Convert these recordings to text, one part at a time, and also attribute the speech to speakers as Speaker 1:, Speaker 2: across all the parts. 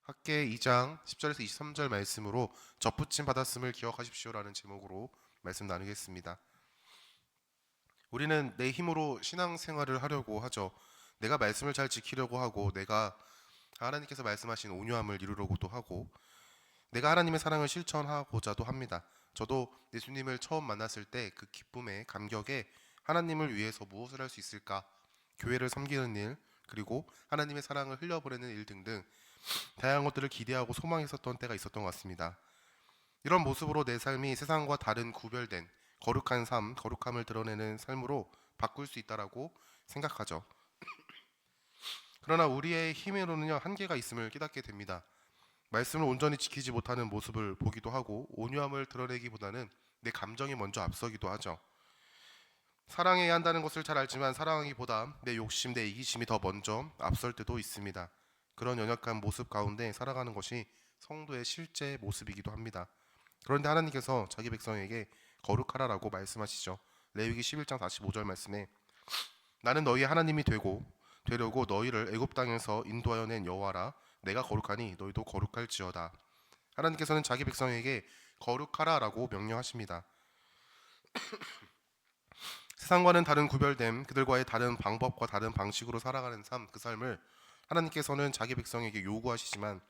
Speaker 1: 학계 2장 10절에서 23절 말씀으로 접붙임 받았음을 기억하십시오라는 제목으로 말씀 나누겠습니다. 우리는 내 힘으로 신앙생활을 하려고 하죠. 내가 말씀을 잘 지키려고 하고, 내가 하나님께서 말씀하신 온유함을 이루려고도 하고, 내가 하나님의 사랑을 실천하고자도 합니다. 저도 예수님을 처음 만났을 때 그 기쁨에 감격에 하나님을 위해서 무엇을 할 수 있을까, 교회를 섬기는 일, 그리고 하나님의 사랑을 흘려보내는 일 등등 다양한 것들을 기대하고 소망했었던 때가 있었던 것 같습니다. 이런 모습으로 내 삶이 세상과 다른 구별된 거룩한 삶, 거룩함을 드러내는 삶으로 바꿀 수 있다라고 생각하죠. 그러나 우리의 힘으로는요, 한계가 있음을 깨닫게 됩니다. 말씀을 온전히 지키지 못하는 모습을 보기도 하고, 온유함을 드러내기보다는 내 감정이 먼저 앞서기도 하죠. 사랑해야 한다는 것을 잘 알지만 사랑하기보다 내 욕심, 내 이기심이 더 먼저 앞설 때도 있습니다. 그런 연약한 모습 가운데 살아가는 것이 성도의 실제 모습이기도 합니다. 그런데 하나님께서 자기 백성에게 거룩하라라고 말씀하시죠. 레위기 11장 45절 말씀에 나는 너희의 하나님이 되려고 너희를 애굽 땅에서 인도하여 낸 여호와라. 내가 거룩하니 너희도 거룩할지어다. 하나님께서는 자기 백성에게 거룩하라라고 명령하십니다. 세상과는 다른 구별됨, 그들과의 다른 방법과 다른 방식으로 살아가는 삶, 그 삶을 하나님께서는 자기 백성에게 요구하시지만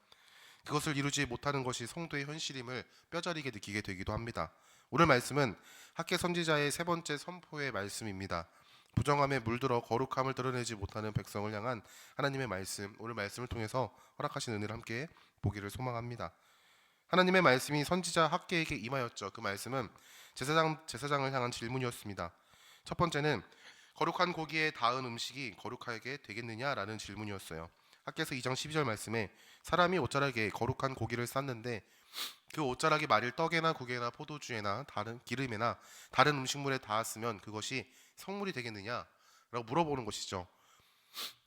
Speaker 1: 그것을 이루지 못하는 것이 성도의 현실임을 뼈저리게 느끼게 되기도 합니다. 오늘 말씀은 학계 선지자의 세 번째 선포의 말씀입니다. 부정함에 물들어 거룩함을 드러내지 못하는 백성을 향한 하나님의 말씀, 오늘 말씀을 통해서 허락하신 은혜를 함께 보기를 소망합니다. 하나님의 말씀이 선지자 학계에게 임하였죠. 그 말씀은 제사장을 향한 질문이었습니다. 첫 번째는 거룩한 고기에 닿은 음식이 거룩하게 되겠느냐라는 질문이었어요. 학계서 2장 12절 말씀에 사람이 옷자락에 거룩한 고기를 쌌는데 그 옷자락이 만일 떡에나 국에나 포도주에나 다른 기름에나 다른 음식물에 닿았으면 그것이 성물이 되겠느냐라고 물어보는 것이죠.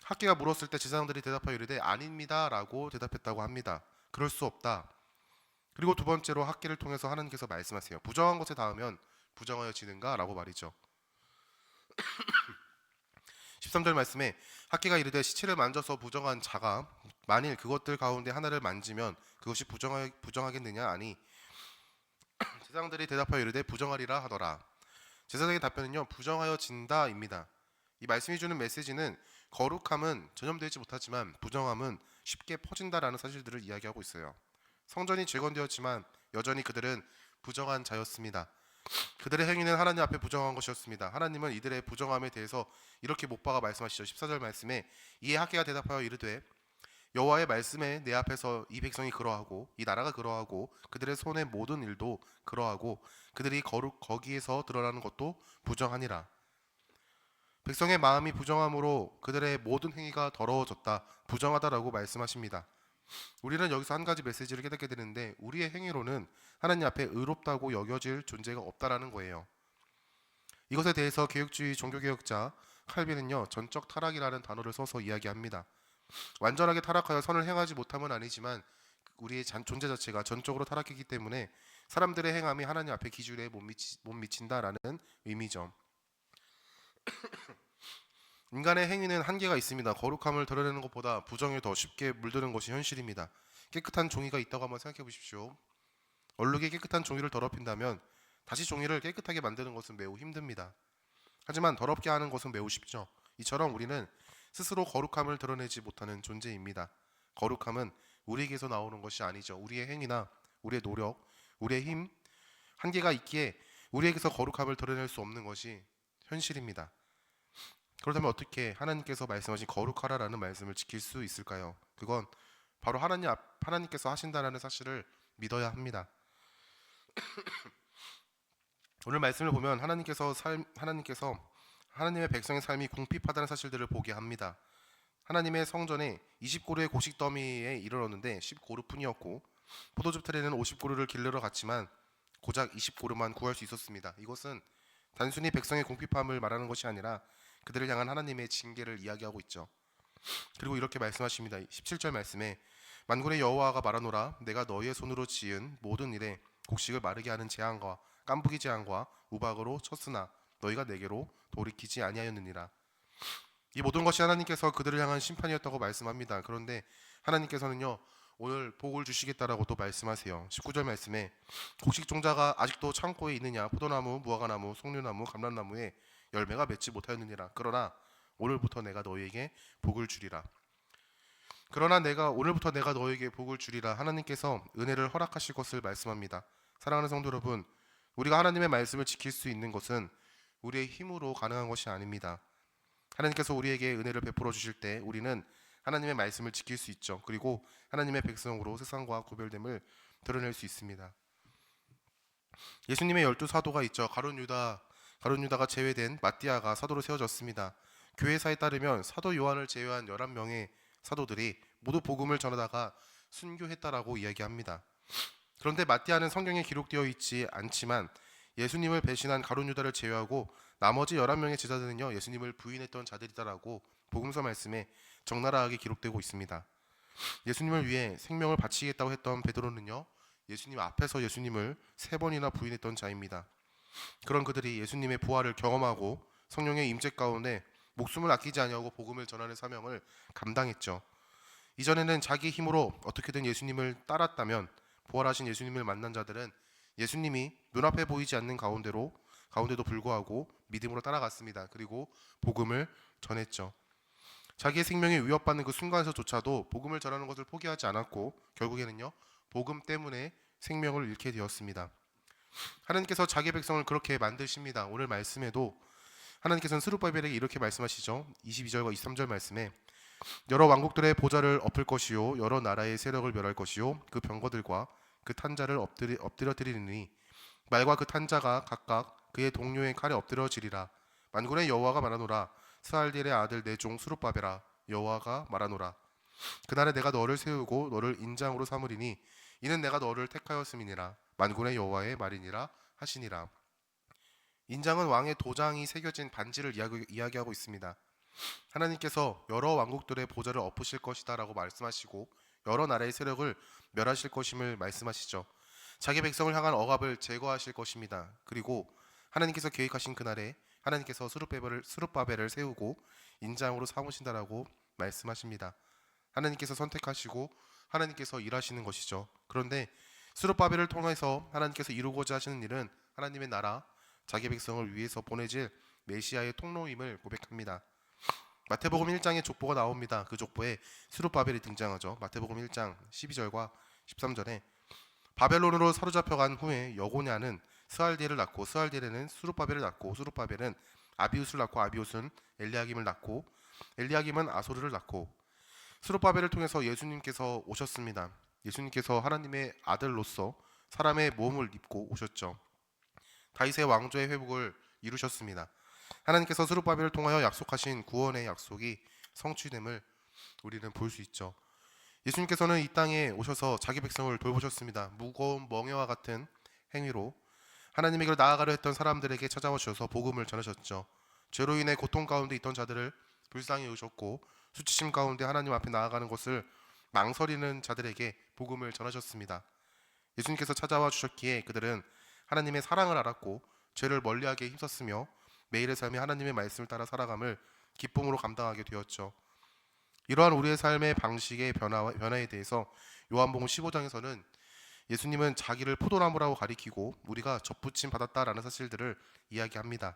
Speaker 1: 학계가 물었을 때 제사장들이 대답하여 이르되 아닙니다라고 대답했다고 합니다. 그럴 수 없다. 그리고 두 번째로 학계를 통해서 하나님께서 말씀하세요. 부정한 것에 닿으면 부정하여지는가라고 말이죠. 13절 말씀에 학계가 이르되 시체를 만져서 부정한 자가 만일 그것들 가운데 하나를 만지면 그것이 부정하겠느냐 아니 제사장들이 대답하여 이르되 부정하리라 하더라. 제사장의 답변은요 부정하여진다입니다. 이 말씀이 주는 메시지는 거룩함은 전염되지 못하지만 부정함은 쉽게 퍼진다라는 사실들을 이야기하고 있어요. 성전이 재건되었지만 여전히 그들은 부정한 자였습니다. 그들의 행위는 하나님 앞에 부정한 것이었습니다. 하나님은 이들의 부정함에 대해서 이렇게 못 박아 말씀하시죠. 14절 말씀에 이에 학계가 대답하여 이르되 여호와의 말씀에 내 앞에서 이 백성이 그러하고 이 나라가 그러하고 그들의 손의 모든 일도 그러하고 그들이 거기에서 드러나는 것도 부정하니라. 백성의 마음이 부정함으로 그들의 모든 행위가 더러워졌다, 부정하다라고 말씀하십니다. 우리는 여기서 한 가지 메시지를 깨닫게 되는데 우리의 행위로는 하나님 앞에 의롭다고 여겨질 존재가 없다라는 거예요. 이것에 대해서 개혁주의 종교개혁자 칼빈은요 전적 타락이라는 단어를 써서 이야기합니다. 완전하게 타락하여 선을 행하지 못함은 아니지만 우리의 존재 자체가 전적으로 타락했기 때문에 사람들의 행함이 하나님 앞에 기준에 못 미친다라는 의미죠. 인간의 행위는 한계가 있습니다. 거룩함을 드러내는 것보다 부정에 더 쉽게 물드는 것이 현실입니다. 깨끗한 종이가 있다고 한번 생각해 보십시오. 얼룩이 깨끗한 종이를 더럽힌다면 다시 종이를 깨끗하게 만드는 것은 매우 힘듭니다. 하지만 더럽게 하는 것은 매우 쉽죠. 이처럼 우리는 스스로 거룩함을 드러내지 못하는 존재입니다. 거룩함은 우리에게서 나오는 것이 아니죠. 우리의 행위나 우리의 노력, 우리의 힘, 한계가 있기에 우리에게서 거룩함을 드러낼 수 없는 것이 현실입니다. 그렇다면 어떻게 하나님께서 말씀하신 거룩하라라는 말씀을 지킬 수 있을까요? 그건 바로 하나님께서 하신다라는 사실을 믿어야 합니다. 오늘 말씀을 보면 하나님께서 하나님의 백성의 삶이 궁핍하다는 사실들을 보게 합니다. 하나님의 성전에 20고루의 곡식 더미에 이르렀는데 10고루뿐이었고 포도즙 틀에는 50고루를 길르러 갔지만 고작 20고루만 구할 수 있었습니다. 이것은 단순히 백성의 궁핍함을 말하는 것이 아니라 그들을 향한 하나님의 징계를 이야기하고 있죠. 그리고 이렇게 말씀하십니다. 17절 말씀에 만군의 여호와가 말하노라 내가 너희의 손으로 지은 모든 일에 곡식을 마르게 하는 재앙과 깐부기 재앙과 우박으로 쳤으나 너희가 내게로 돌이키지 아니하였느니라. 이 모든 것이 하나님께서 그들을 향한 심판이었다고 말씀합니다. 그런데 하나님께서는요 오늘 복을 주시겠다라고 또 말씀하세요. 19절 말씀에 곡식 종자가 아직도 창고에 있느냐, 포도나무, 무화과나무, 송류나무, 감람나무에 열매가 맺지 못하였느니라. 그러나 오늘부터 내가 너희에게 복을 주리라. 그러나 오늘부터 내가 너희에게 복을 주리라. 하나님께서 은혜를 허락하실 것을 말씀합니다. 사랑하는 성도 여러분, 우리가 하나님의 말씀을 지킬 수 있는 것은 우리의 힘으로 가능한 것이 아닙니다. 하나님께서 우리에게 은혜를 베풀어 주실 때 우리는 하나님의 말씀을 지킬 수 있죠. 그리고 하나님의 백성으로 세상과 구별됨을 드러낼 수 있습니다. 예수님의 12사도가 있죠. 가룟 유다가 제외된 마띠아가 사도로 세워졌습니다. 교회사에 따르면 사도 요한을 제외한 11명의 사도들이 모두 복음을 전하다가 순교했다라고 이야기합니다. 그런데 마띠아는 성경에 기록되어 있지 않지만 예수님을 배신한 가룟 유다를 제외하고 나머지 11명의 제자들은요, 예수님을 부인했던 자들이다라고 복음서 말씀에 적나라하게 기록되고 있습니다. 예수님을 위해 생명을 바치겠다고 했던 베드로는요, 예수님 앞에서 예수님을 3번이나 부인했던 자입니다. 그런 그들이 예수님의 부활을 경험하고 성령의 임재 가운데 목숨을 아끼지 아니하고 복음을 전하는 사명을 감당했죠. 이전에는 자기 힘으로 어떻게든 예수님을 따랐다면 부활하신 예수님을 만난 자들은 예수님이 눈앞에 보이지 않는 가운데도 불구하고 믿음으로 따라갔습니다. 그리고 복음을 전했죠. 자기의 생명이 위협받는 그 순간에서조차도 복음을 전하는 것을 포기하지 않았고 결국에는요, 복음 때문에 생명을 잃게 되었습니다. 하나님께서 자기 백성을 그렇게 만드십니다. 오늘 말씀에도 하나님께서는 스룹바벨에게 이렇게 말씀하시죠. 22절과 23절 말씀에 여러 왕국들의 보좌를 엎을 것이요 여러 나라의 세력을 멸할 것이요 그 병거들과 그 탄자를 엎드려뜨리니 말과 그 탄자가 각각 그의 동료의 칼에 엎드려지리라. 만군의 여호와가 말하노라. 스알디엘의 아들 내 종 스룹바벨아, 여호와가 말하노라. 그날에 내가 너를 세우고 너를 인장으로 삼으리니 이는 내가 너를 택하였음이니라. 만군의 여호와의 말이니라 하시니라. 인장은 왕의 도장이 새겨진 반지를 이야기하고 있습니다. 하나님께서 여러 왕국들의 보좌를 엎으실 것이다 라고 말씀하시고 여러 나라의 세력을 멸하실 것임을 말씀하시죠. 자기 백성을 향한 억압을 제거하실 것입니다. 그리고 하나님께서 계획하신 그날에 하나님께서 스룹바벨을 세우고 인장으로 삼으신다라고 말씀하십니다. 하나님께서 선택하시고 하나님께서 일하시는 것이죠. 그런데 스룹바벨을 통해서 하나님께서 이루고자 하시는 일은 하나님의 나라, 자기 백성을 위해서 보내질 메시아의 통로임을 고백합니다. 마태복음 1장에 족보가 나옵니다. 그 족보에 스룹바벨이 등장하죠. 마태복음 1장 12절과 13절에 바벨론으로 사로잡혀간 후에 여고냐는 스알디엘을 낳고 스알디엘은 스룹바벨을 낳고 스룹바벨은 아비웃을 낳고 아비웃은 엘리야김을 낳고 엘리야김은 아소르를 낳고 스룹바벨을 통해서 예수님께서 오셨습니다. 예수님께서 하나님의 아들로서 사람의 몸을 입고 오셨죠. 다윗의 왕조의 회복을 이루셨습니다. 하나님께서 스룹바벨을 통하여 약속하신 구원의 약속이 성취됨을 우리는 볼 수 있죠. 예수님께서는 이 땅에 오셔서 자기 백성을 돌보셨습니다. 무거운 멍에와 같은 행위로 하나님에게 나아가려 했던 사람들에게 찾아와 주셔서 복음을 전하셨죠. 죄로 인해 고통 가운데 있던 자들을 불쌍히 여기셨고 수치심 가운데 하나님 앞에 나아가는 것을 망설이는 자들에게 복음을 전하셨습니다. 예수님께서 찾아와 주셨기에 그들은 하나님의 사랑을 알았고 죄를 멀리하게 힘썼으며 매일의 삶에 하나님의 말씀을 따라 살아감을 기쁨으로 감당하게 되었죠. 이러한 우리의 삶의 방식의 변화에 대해서 요한복음 15장에서는 예수님은 자기를 포도나무라고 가리키고 우리가 접붙임 받았다라는 사실들을 이야기합니다.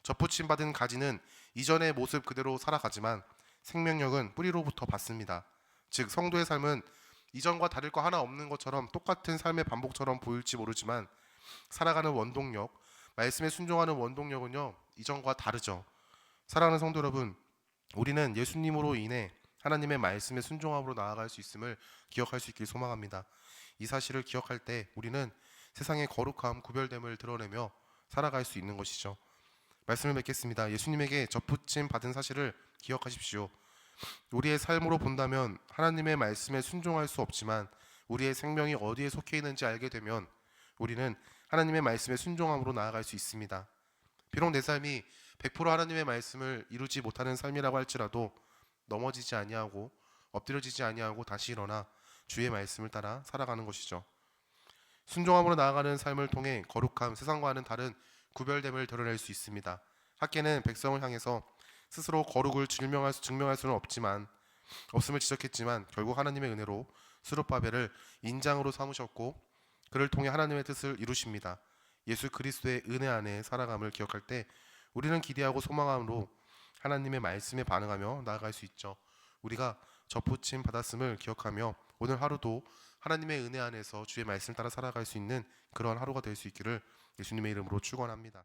Speaker 1: 접붙임 받은 가지는 이전의 모습 그대로 살아가지만 생명력은 뿌리로부터 받습니다. 즉 성도의 삶은 이전과 다를 거 하나 없는 것처럼 똑같은 삶의 반복처럼 보일지 모르지만 살아가는 원동력, 말씀에 순종하는 원동력은요 이전과 다르죠. 사랑하는 성도 여러분, 우리는 예수님으로 인해 하나님의 말씀에 순종함으로 나아갈 수 있음을 기억할 수 있길 소망합니다. 이 사실을 기억할 때 우리는 세상의 거룩함, 구별됨을 드러내며 살아갈 수 있는 것이죠. 말씀을 맺겠습니다. 예수님에게 접붙임 받은 사실을 기억하십시오. 우리의 삶으로 본다면 하나님의 말씀에 순종할 수 없지만 우리의 생명이 어디에 속해 있는지 알게 되면 우리는 하나님의 말씀에 순종함으로 나아갈 수 있습니다. 비록 내 삶이 100% 하나님의 말씀을 이루지 못하는 삶이라고 할지라도 넘어지지 아니하고 엎드려지지 아니하고 다시 일어나 주의 말씀을 따라 살아가는 것이죠. 순종함으로 나아가는 삶을 통해 거룩함, 세상과는 다른 구별됨을 드러낼 수 있습니다. 학계는 백성을 향해서 스스로 거룩을 증명할 수는 없음을 지적했지만 결국 하나님의 은혜로 스룹바벨을 인장으로 삼으셨고 그를 통해 하나님의 뜻을 이루십니다. 예수 그리스도의 은혜 안에 살아감을 기억할 때 우리는 기대하고 소망함으로 하나님의 말씀에 반응하며 나아갈 수 있죠. 우리가 접붙임 받았음을 기억하며 오늘 하루도 하나님의 은혜 안에서 주의 말씀 따라 살아갈 수 있는 그러한 하루가 될 수 있기를 예수님의 이름으로 축원합니다.